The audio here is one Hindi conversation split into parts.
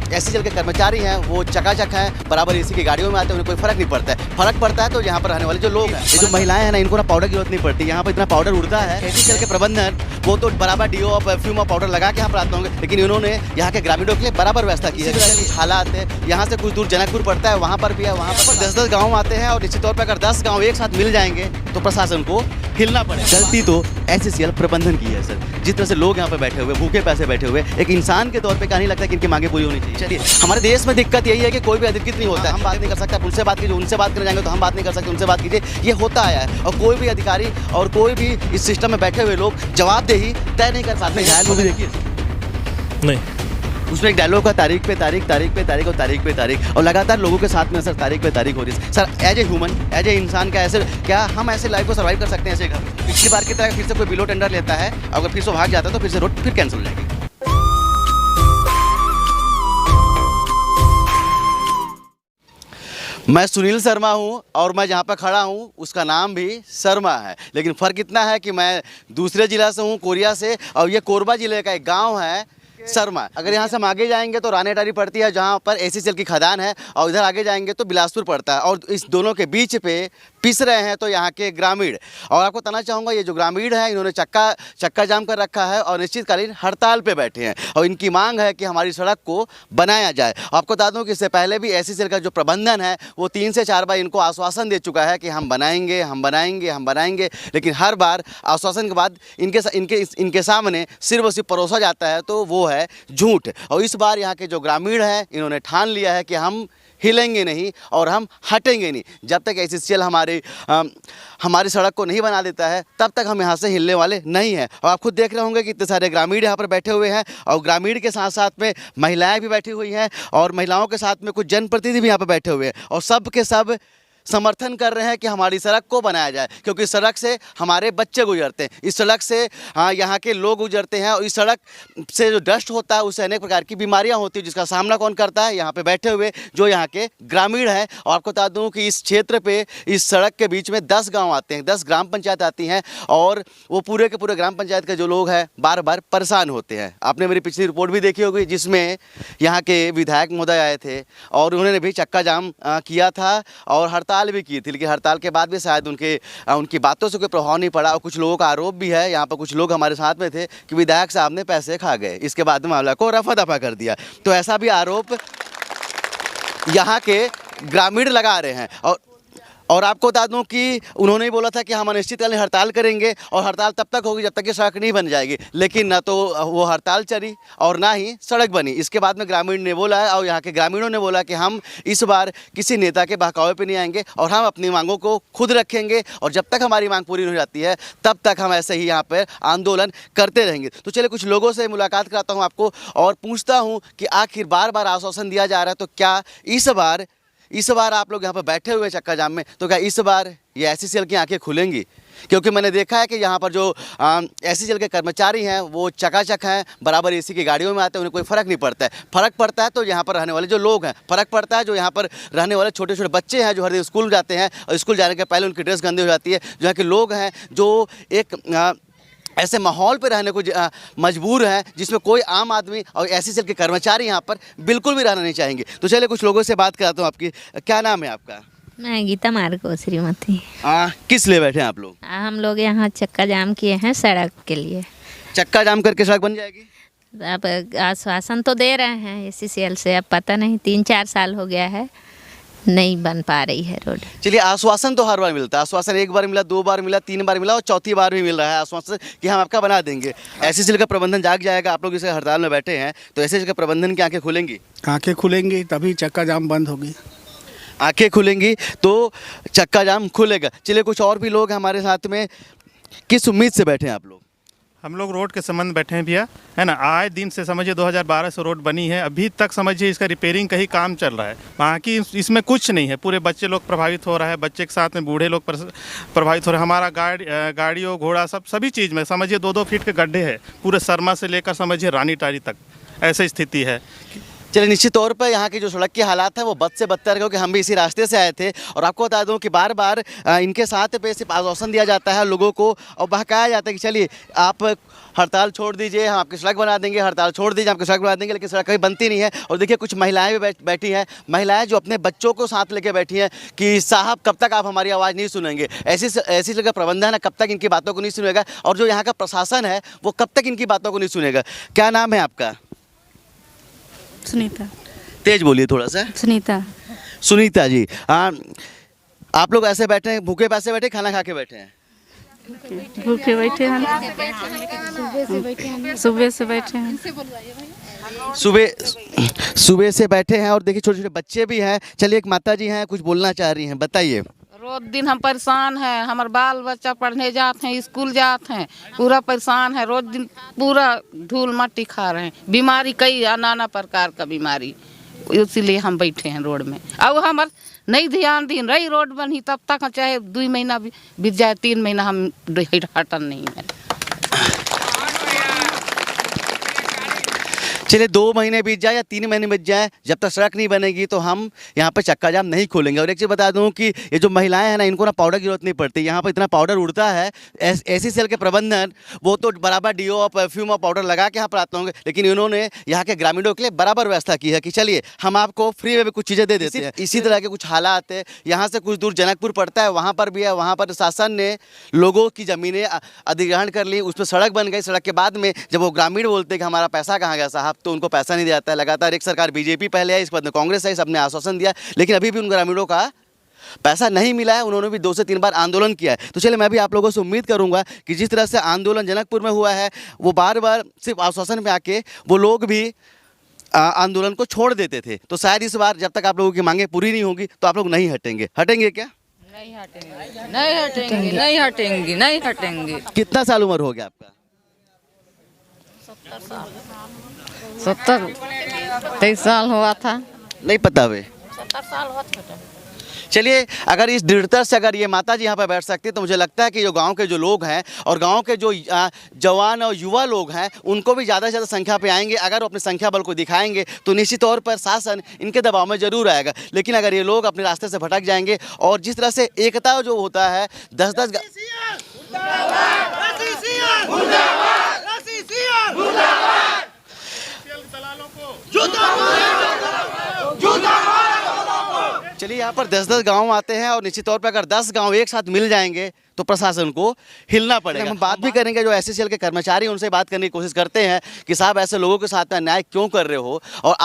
एससीसीएल के कर्मचारी हैं वो चकाचक हैं, बराबर एसी की गाड़ियों में आते हैं, उन्हें कोई फर्क नहीं पड़ता है। फर्क पड़ता है तो यहाँ पर रहने वाले जो लोग हैं, ये जो महिलाएं हैं ना, इनको ना पाउडर की जरूरत नहीं पड़ती। यहाँ पर इतना पाउडर उड़ता है, एससीसीएल के प्रबंधन वो तो बराबर डीओ और परफ्यूम और पाउडर लगा के यहाँ पर आते होंगे, लेकिन इन्होंने यहाँ के ग्रामीणों के लिए बराबर व्यवस्था की है। हालात है यहाँ से कुछ दूर जनकपुर पड़ता है, वहाँ पर भी है, वहाँ पर 10-10 गाँव आते हैं और निश्चित तौर पर अगर 10 गाँव एक साथ मिल जाएंगे तो प्रशासन को हिलना पड़ेगा। गलती तो एससीसीएल प्रबंधन की है सर। जिस तरह से लोग यहाँ पे बैठे हुए भूखे पैसे बैठे हुए, एक इंसान के तौर पे क्या नहीं लगता कि इनकी मांगे पूरी होनी चाहिए। चलिए, हमारे देश में दिक्कत यही है कि कोई भी अधिकृत नहीं होता है। हम बात नहीं कर सकते, उनसे बात कीजिए, उनसे बात करने जाएंगे तो हम बात नहीं कर सकते, उनसे बात कीजिए। ये होता आया है और कोई भी अधिकारी और कोई भी इस सिस्टम में बैठे हुए लोग जवाबदेही तय नहीं कर पाते। घायल मूवी देखिए नहीं, उसमें एक डायलॉग का तारीख पे तारीख, तारीख पे तारीख और तारीख पे तारीख, और लगातार लोगों के साथ में सर तारीख पे तारीख हो रही है। Sir as a human, as a इंसान क्या हम ऐसे लाइफ को सर्वाइव कर सकते हैं ऐसे घर? पिछली बार की तरह फिर से कोई बिलो टेंडर लेता है, अगर फिर से भाग जाता है तो फिर से रोड फिर कैंसिल हो जाएगी। मैं सुनील शर्मा हूं और मैं जहां पर खड़ा हूं उसका नाम भी शर्मा है, लेकिन फ़र्क इतना है कि मैं दूसरे ज़िला से हूं, कोरिया से, और ये कोरबा ज़िले का एक गांव है शर्मा। अगर यहाँ से हम आगे जाएंगे तो रानेटारी पड़ती है जहाँ पर एससीसीएल की खदान है, और इधर आगे जाएंगे तो बिलासपुर पड़ता है, और इस दोनों के बीच पे पिस रहे हैं तो यहाँ के ग्रामीण। और आपको बताना चाहूँगा ये जो ग्रामीण हैं इन्होंने चक्का जाम कर रखा है और निश्चितकालीन हड़ताल पे बैठे हैं, और इनकी मांग है कि हमारी सड़क को बनाया जाए। आपको बता दूँ कि इससे पहले भी एससीसीएल का जो प्रबंधन है वो 3 से 4 बार इनको आश्वासन दे चुका है कि हम बनाएंगे, हम बनाएंगे, हम बनाएंगे, लेकिन हर बार आश्वासन के बाद इनके सामने सिर्फ और सिर्फ परोसा जाता है तो वो है झूठ। और इस बार यहाँ के जो ग्रामीण हैं इन्होंने ठान लिया है कि हम हिलेंगे नहीं और हम हटेंगे नहीं जब तक एससीसीएल हमारी सड़क को नहीं बना देता है, तब तक हम यहाँ से हिलने वाले नहीं हैं। और आप खुद देख रहे होंगे कि इतने सारे ग्रामीण यहाँ पर बैठे हुए हैं, और ग्रामीण के साथ साथ में महिलाएं भी बैठी हुई हैं, और महिलाओं के साथ में कुछ जनप्रतिनिधि भी यहाँ पर बैठे हुए हैं, और सब के सब समर्थन कर रहे हैं कि हमारी सड़क को बनाया जाए, क्योंकि इस सड़क से हमारे बच्चे गुजरते हैं, इस सड़क से यहाँ के लोग गुजरते हैं, और इस सड़क से जो डस्ट होता है उससे अनेक प्रकार की बीमारियां होती हैं, जिसका सामना कौन करता है? यहाँ पे बैठे हुए जो यहाँ के ग्रामीण हैं। और आपको बता दूँ कि इस क्षेत्र पे इस सड़क के बीच में 10 गाँव आते हैं, 10 ग्राम पंचायत आती हैं, और वो पूरे के पूरे ग्राम पंचायत के जो लोग हैं बार बार परेशान होते हैं। आपने मेरी पिछली रिपोर्ट भी देखी होगी जिसमें यहाँ के विधायक महोदय आए थे और उन्होंने भी चक्का जाम किया था और हड़ताल भी की थी, लेकिन हड़ताल के बाद भी शायद उनकी बातों से कोई प्रभाव नहीं पड़ा। और कुछ लोगों का आरोप भी है, यहाँ पर कुछ लोग हमारे साथ में थे कि विधायक साहब ने पैसे खा गए, इसके बाद मामला को रफा दफा कर दिया। तो ऐसा भी आरोप यहाँ के ग्रामीण लगा रहे हैं। और आपको बता दूं कि उन्होंने ही बोला था कि हम अनिश्चितकालीन हड़ताल करेंगे, और हड़ताल तब तक होगी जब तक कि सड़क नहीं बन जाएगी, लेकिन ना तो वो हड़ताल चली और ना ही सड़क बनी। इसके बाद में ग्रामीण ने बोला है, और यहाँ के ग्रामीणों ने बोला कि हम इस बार किसी नेता के बहकावे पे नहीं आएंगे और हम अपनी मांगों को खुद रखेंगे, और जब तक हमारी मांग पूरी नहीं हो जाती है तब तक हम ऐसे ही यहाँ पर आंदोलन करते रहेंगे। तो चलिए कुछ लोगों से मुलाकात कराता हूँ आपको और पूछता हूँ कि आखिर बार बार आश्वासन दिया जा रहा है, तो क्या इस बार आप लोग यहाँ पर बैठे हुए चक्का जाम में, तो क्या इस बार ये एससीसीएल की आंखें खुलेंगी? क्योंकि मैंने देखा है कि यहाँ पर जो एससीसीएल के कर्मचारी हैं वो चकाचक हैं, बराबर एसी की गाड़ियों में आते हैं, उन्हें कोई फ़र्क नहीं पड़ता है। फ़र्क पड़ता है तो यहाँ पर रहने वाले जो लोग हैं, फ़र्क पड़ता है जो यहाँ पर रहने वाले छोटे छोटे बच्चे हैं जो हर दिन स्कूल जाते हैं, और स्कूल जाने के पहले उनकी ड्रेस गंदी हो जाती है। जो यहाँ के लोग हैं जो एक ऐसे माहौल पर रहने को मजबूर हैं जिसमें कोई आम आदमी और एससीसीएल के कर्मचारी यहाँ पर बिल्कुल भी रहना नहीं चाहेंगे। तो चलिए कुछ लोगों से बात कराता हूँ। आपकी क्या नाम है आपका? मैं गीता मार्को श्रीमती। किस लिए बैठे हैं आप लोग? हम लोग यहाँ चक्का जाम किए हैं सड़क के लिए। चक्का जाम करके सड़क बन जाएगी? अब आश्वासन तो दे रहे हैं एससीसीएल से, अब पता नहीं 3-4 साल हो गया है नहीं बन पा रही है रोड। चलिए, आश्वासन तो हर बार मिलता है, आश्वासन 1 बार मिला, 2 बार मिला, 3 बार मिला, और चौथी बार भी मिल रहा है आश्वासन कि हम आपका बना देंगे। एससीसीएल का प्रबंधन जाग जाएगा, आप लोग इसे हड़ताल में बैठे हैं, तो एससीसीएल का प्रबंधन की आंखें खुलेंगी? आंखें खुलेंगी तभी चक्का जाम बंद होगी। आंखें खुलेंगी तो चक्का जाम खुलेगा। चलिए कुछ और भी लोग हमारे साथ में, किस उम्मीद से बैठे हैं आप लोग? हम लोग रोड के संबंध बैठे हैं भैया, है ना। आए दिन से समझिए 2012 से रोड बनी है, अभी तक समझिए इसका रिपेयरिंग का ही काम चल रहा है। वहाँ की इसमें कुछ नहीं है, पूरे बच्चे लोग प्रभावित हो रहा है, बच्चे के साथ में बूढ़े लोग प्रभावित हो रहे हैं। हमारा गाड़ियों घोड़ा सभी चीज़ में समझिए 2-2 फीट के गड्ढे हैं, पूरे शर्मा से लेकर समझिए रानीटारी तक ऐसी स्थिति है। चलिए, निश्चित तौर पर यहाँ की जो सड़क की हालात है वो बद से बदतर है, क्योंकि हम भी इसी रास्ते से आए थे। और आपको बता दूं कि बार बार इनके साथ पे सिर्फ आश्वासन दिया जाता है लोगों को और बहकाया जाता है कि चलिए आप हड़ताल छोड़ दीजिए, हम आपकी सड़क बना देंगे, हड़ताल छोड़ दीजिए, आपकी सड़क बना देंगे, लेकिन सड़क कभी बनती नहीं है। और देखिए कुछ महिलाएं भी बैठी हैं, महिलाएं जो अपने बच्चों को साथ लेके बैठी हैं कि साहब कब तक आप हमारी आवाज़ नहीं सुनेंगे। ऐसी जगह प्रबंधन है, कब तक इनकी बातों को नहीं सुनेगा, और जो यहाँ का प्रशासन है वो कब तक इनकी बातों को नहीं सुनेगा। क्या नाम है आपका? सुनीता। तेज बोलिए थोड़ा सा। सुनीता। सुनीता जी, आप लोग ऐसे बैठे हैं, भूखे प्यासे बैठे, खाना खा के बैठे हैं? भूखे बैठे हैं, सुबह से बैठे हैं। सुबह से बैठे हैं और देखिए छोटे छोटे बच्चे भी हैं। चलिए, एक माता जी हैं, कुछ बोलना चाह रही हैं, बताइए। रोज दिन हम परेशान हैं, हमारे बाल बच्चा पढ़ने जाते हैं, स्कूल जाते हैं, पूरा परेशान है। रोज दिन पूरा धूल मट्टी खा रहे हैं, बीमारी कई नाना प्रकार का बीमारी, इसीलिए हम बैठे हैं रोड में। अब हमार नहीं ध्यान दिन रही रोड बनी तब तक, चाहे 2 महीना बीत जाए 3 महीना, हम हटन नहीं है। चलिए, 2 महीने बीत जाए या 3 महीने बीत जाए, जब तक सड़क नहीं बनेगी तो हम यहाँ पे चक्का जाम नहीं खोलेंगे। और एक चीज़ बता दूँ कि ये जो महिलाएं हैं ना, इनको ना पाउडर की जरूरत नहीं पड़ती। यहाँ पर इतना पाउडर उड़ता है, एसीसीएल के प्रबंधन वो तो बराबर डीओ और परफ्यूम और पाउडर लगा के यहाँ पर आते होंगे, लेकिन इन्होंने यहाँ के ग्रामीणों के लिए बराबर व्यवस्था की है कि चलिए हम आपको फ्री में भी कुछ चीज़ें दे देते हैं। इसी तरह के कुछ हालात है। यहाँ से कुछ दूर जनकपुर पड़ता है, वहाँ पर भी है, वहाँ पर शासन ने लोगों की ज़मीनें अधिग्रहण कर ली, उस पर सड़क बन गई। सड़क के बाद में जब वो ग्रामीण बोलते हैं कि हमारा पैसा कहाँ गया साहब, तो उनको पैसा नहीं दिया जाता है। लगातार एक सरकार बीजेपी पहले है, इस बाद में कांग्रेस है, सबने आश्वासन दिया, लेकिन अभी भी उन ग्रामीणों का पैसा नहीं मिला है। उन्होंने भी 2 से 3 बार आंदोलन किया है। तो चलिए, मैं भी आप लोगों से उम्मीद करूंगा कि जिस तरह से आंदोलन जनकपुर में हुआ है, वो बार बार सिर्फ आश्वासन में आके वो लोग भी आंदोलन को छोड़ देते थे। तो शायद इस बार जब तक आप लोगों की मांगे पूरी नहीं होंगी तो आप लोग नहीं हटेंगे। हटेंगे क्या? नहीं हटेंगे, नहीं हटेंगे, नहीं हटेंगे, नहीं हटेंगे। कितना साल उम्र हो गया आपका? 23 साल हुआ था। नहीं पता वे? 70 साल हुआ था। चलिए, अगर इस दृढ़ता से अगर ये माता जी यहाँ पर बैठ सकती है तो मुझे लगता है कि जो गांव के जो लोग हैं और गांव के जो जवान और युवा लोग हैं, उनको भी ज़्यादा से ज़्यादा संख्या पे आएंगे। अगर वो अपने संख्या बल को दिखाएंगे तो निश्चित तौर पर शासन इनके दबाव में ज़रूर आएगा। लेकिन अगर ये लोग अपने रास्ते से भटक जाएंगे और जिस तरह से एकता जो होता है 10-10 चलिए, यहाँ पर 10-10 गांव आते हैं और निश्चित तौर पर अगर 10 गांव एक साथ मिल जाएंगे तो प्रशासन को हिलना पड़ेगा। हम बात भी करेंगे जो एससीसीएल के कर्मचारी, उनसे बात करने की कोशिश करते हैं कि साहब ऐसे लोगों के साथ में न्याय क्यों कर रहे हो, और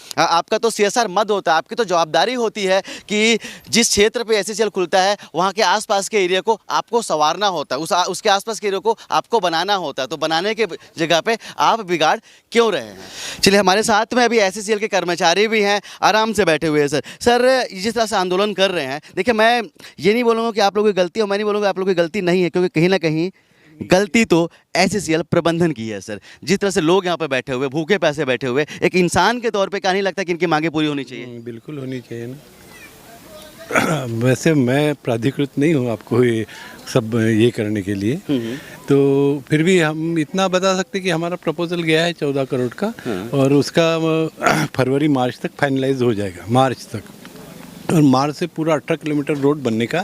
आपका तो सीएसआर मद होता है, आपकी तो जवाबदारी होती है कि जिस क्षेत्र पे एससीसीएल खुलता है वहाँ के आसपास के एरिया को आपको संवारना होता है, उसके आसपास के एरिया को आपको बनाना होता है। तो बनाने के जगह पे आप बिगाड़ क्यों रहे हैं? चलिए, हमारे साथ में अभी एससीसीएल के कर्मचारी भी हैं, आराम से बैठे हुए हैं। सर, जिस तरह से आंदोलन कर रहे हैं, देखिए मैं ये नहीं बोलूँगा कि आप लोगों की गलती हो, मैं नहीं बोलूँगा आप लोगों की गलती नहीं है, क्योंकि कहीं ना कहीं गलती तो एससीसीएल प्रबंधन की है। सर, जिस तरह से लोग यहाँ पे बैठे हुए, भूखे प्यासे बैठे हुए, एक इंसान के तौर पे क्या नहीं लगता कि इनकी मांगे पूरी होनी चाहिए? बिल्कुल होनी चाहिए ना। वैसे मैं प्राधिकृत नहीं हूँ आपको ये सब ये करने के लिए, तो फिर भी हम इतना बता सकते कि हमारा प्रपोजल गया है 14 करोड़ का, और उसका फरवरी मार्च तक फाइनलाइज हो जाएगा, मार्च तक। और मार्च से पूरा 18 किलोमीटर रोड बनने का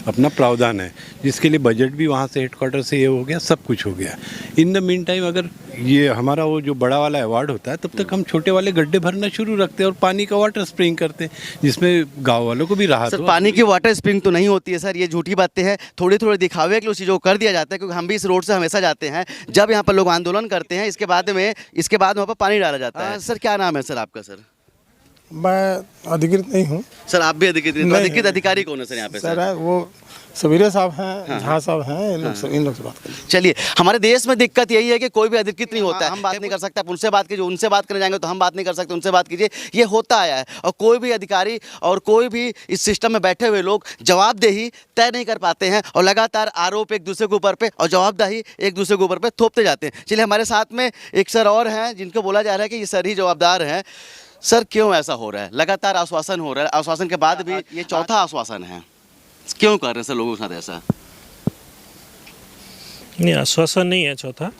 अपना प्रावधान है, जिसके लिए बजट भी वहाँ से हेडक्वार्टर से ये हो गया, सब कुछ हो गया। इन द मीन टाइम अगर ये हमारा वो जो बड़ा वाला अवार्ड होता है, तब तक हम छोटे वाले गड्ढे भरना शुरू रखते हैं और पानी का वाटर स्प्रिंग करते हैं, जिसमें गाँव वालों को भी राहत हो। पानी की वाटर स्प्रिंग तो नहीं होती है सर, ये झूठी बातें हैं। थोड़ी थोड़ी दिखावे के लिए उस चीज़ों को कर दिया जाता है, क्योंकि हम भी इस रोड से हमेशा जाते हैं। जब यहाँ पर लोग आंदोलन करते हैं, इसके बाद वहाँ पर पानी डाला जाता है। सर, क्या नाम है सर आपका? सर, मैं अधिकृत नहीं हूँ। सर, आप भी अधिकृत नहीं? अधिकृत अधिकारी कौन है सर यहाँ पे? सर वो सवेरे साहब हैं, झा साहब हैं, इन लोग से बात करें। चलिए, हमारे देश में दिक्कत यही है कि कोई भी अधिकृत नहीं होता है। हम बात नहीं कर सकते, आप उनसे बात कीजिए, उनसे बात करने जाएंगे तो हम बात नहीं कर सकते, उनसे बात कीजिए। ये होता आया है, और कोई भी अधिकारी और कोई भी इस सिस्टम में बैठे हुए लोग जवाबदेही तय नहीं कर पाते हैं, और लगातार आरोप एक दूसरे के ऊपर पे और जवाबदेही एक दूसरे के ऊपर पे थोपते जाते हैं। चलिए, हमारे साथ में एक सर और हैं जिनको बोला जा रहा है कि ये सर ही जवाबदार हैं। सर, क्यों ऐसा हो रहा है? लगातार आश्वासन हो रहा है, आश्वासन के बाद भी ये चौथा आश्वासन है, क्यों कर रहे हैं सर लोगों के साथ ऐसा? नहीं, आश्वासन नहीं है चौथा।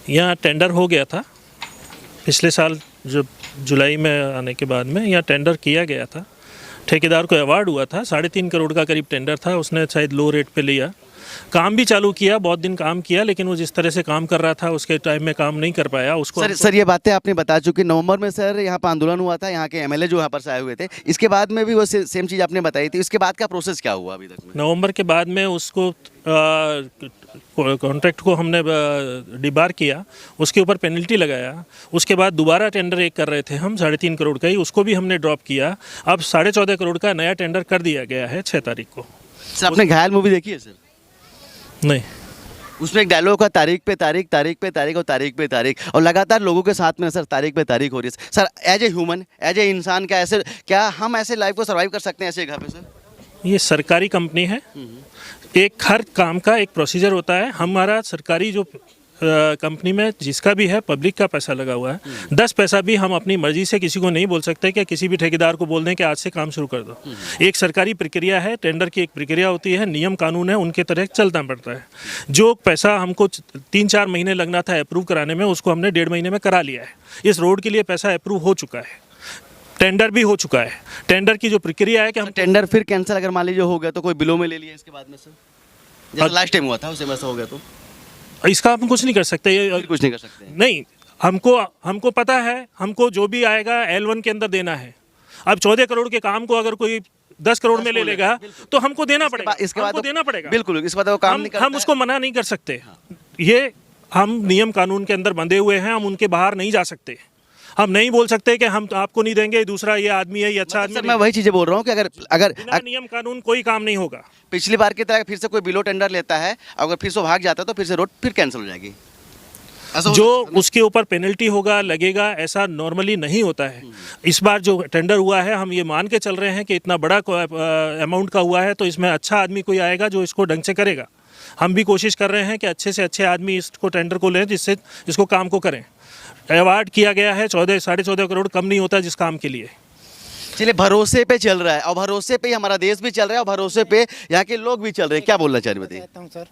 यहाँ टेंडर हो गया था पिछले साल जब जुलाई में आने के बाद में यहाँ टेंडर किया गया था, ठेकेदार को अवार्ड हुआ था, 3.5 करोड़ का करीब टेंडर था, उसने शायद लो रेट पे लिया, काम भी चालू किया, बहुत दिन काम किया, लेकिन वो जिस तरह से काम कर रहा था उसके टाइम में काम नहीं कर पाया उसको। सर ये बातें आपने बता चुकी। नवंबर में सर यहाँ पर आंदोलन हुआ था, यहाँ के एमएलए जो यहाँ पर से आए हुए थे, इसके बाद में भी वो सेम चीज़ आपने बताई थी, इसके बाद का प्रोसेस क्या हुआ अभी तक में? नवंबर के बाद में उसको कॉन्ट्रैक्ट को हमने डिबार किया, उसके ऊपर पेनल्टी लगाया, उसके बाद दोबारा टेंडर एक कर रहे थे हम 3.5 करोड़ का ही, उसको भी हमने ड्रॉप किया। अब 14.5 करोड़ का नया टेंडर कर दिया गया है 6 तारीख को। सर आपने घायल मूवी देखी है सर? नहीं, उसमें एक डायलॉग का तारीख पे तारीख, तारीख पे तारीख और तारीख पे तारीख, और लगातार लोगों के साथ में सर तारीख पे तारीख हो रही है। Sir as a human, as a इंसान, क्या हम ऐसे लाइफ को सर्वाइव कर सकते हैं ऐसे जगह पे सर? ये सरकारी कंपनी है, एक हर काम का एक प्रोसीजर होता है। हमारा सरकारी जो कंपनी में जिसका भी है पब्लिक का पैसा लगा हुआ है, 10 पैसा भी हम अपनी मर्जी से किसी को नहीं बोल सकते कि किसी भी ठेकेदार को बोल दें कि आज से काम शुरू कर दो। एक सरकारी प्रक्रिया है, टेंडर की एक प्रक्रिया होती है, नियम कानून है, उनके तरह चलना पड़ता है। जो पैसा हमको 3-4 महीने लगना था अप्रूव कराने में, उसको हमने 1.5 महीने में करा लिया है। इस रोड के लिए पैसा अप्रूव हो चुका है, टेंडर भी हो चुका है। टेंडर की जो प्रक्रिया है कि हम टेंडर फिर कैंसिल अगर मान लीजिए हो गया तो कोई बिलो में ले लिया इसके बाद में सर, जैसे लास्ट टाइम हुआ था उसे वैसा हो गया तो इसका हम कुछ नहीं कर सकते। कुछ नहीं कर सकते हैं। नहीं, हमको पता है, हमको जो भी आएगा L1 के अंदर देना है। अब 14 करोड़ के काम को अगर कोई 10 करोड़ में ले लेगा तो हमको देना पड़ेगा, इसके बाद देना पड़ेगा। बिल्कुल, इसके बाद वो काम नहीं करता हम उसको मना नहीं कर सकते। ये हम नियम कानून के अंदर बंधे हुए हैं, हम उनके बाहर नहीं जा सकते। हम नहीं बोल सकते कि हम आपको नहीं देंगे, दूसरा ये आदमी है, ये अच्छा आदमी। सर मैं वही चीज़ें बोल रहा हूँ कि अगर बिना नियम कानून कोई काम नहीं होगा। पिछली बार की तरह फिर से कोई बिलो टेंडर लेता है, अगर फिर से भाग जाता है तो फिर से रोड फिर कैंसिल हो जाएगी। जो उसके ऊपर पेनल्टी होगा लगेगा, ऐसा नॉर्मली नहीं होता है। इस बार जो टेंडर हुआ है, हम ये मान के चल रहे हैं कि इतना बड़ा अमाउंट का हुआ है, तो इसमें अच्छा आदमी कोई आएगा जो इसको ढंग से करेगा। हम भी कोशिश कर रहे हैं कि अच्छे से अच्छे आदमी इसको टेंडर को लें, जिससे इसको काम को करें। अवार्ड किया गया है 14.5 करोड़, कम नहीं होता जिस काम के लिए। चलिए, भरोसे पे चल रहा है, और भरोसे पे ही हमारा देश भी चल रहा है, और भरोसे पे यहाँ के लोग भी चल रहे हैं। क्या बोलना चाह रहे बताइए? कहता हूँ सर,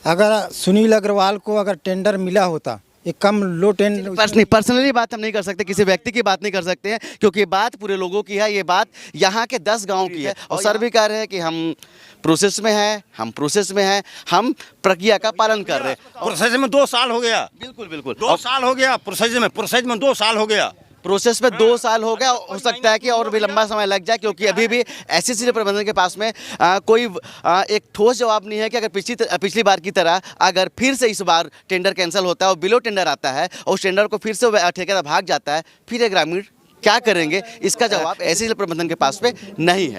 अगर सुनील अग्रवाल को अगर टेंडर मिला होता, एक कम लो टेंडर, पर्सनली बात हम नहीं कर सकते, किसी व्यक्ति की बात नहीं कर सकते हैं, क्योंकि ये बात पूरे लोगों की है, ये बात यहाँ के 10 गाँव की है। और सर भी कह रहे हैं कि हम प्रोसेस में हैं, हम प्रक्रिया का पालन कर रहे हैं। प्रोसेस में 2 साल हो गया। बिल्कुल 2 साल हो गया प्रोसेस में 2 साल हो गया। प्रोसेस में 2 साल हो गया, हो सकता है कि और भी लंबा समय लग जाए, क्योंकि अभी भी एससीसी प्रबंधन के पास में कोई एक ठोस जवाब नहीं है कि अगर पिछली बार की तरह अगर फिर से इस बार टेंडर कैंसिल होता है और बिलो टेंडर आता है और उस टेंडर को फिर से ठेकेदार भाग जाता है, फिर ये ग्रामीण क्या करेंगे, इसका जवाब एससीसी प्रबंधन के पास में नहीं है।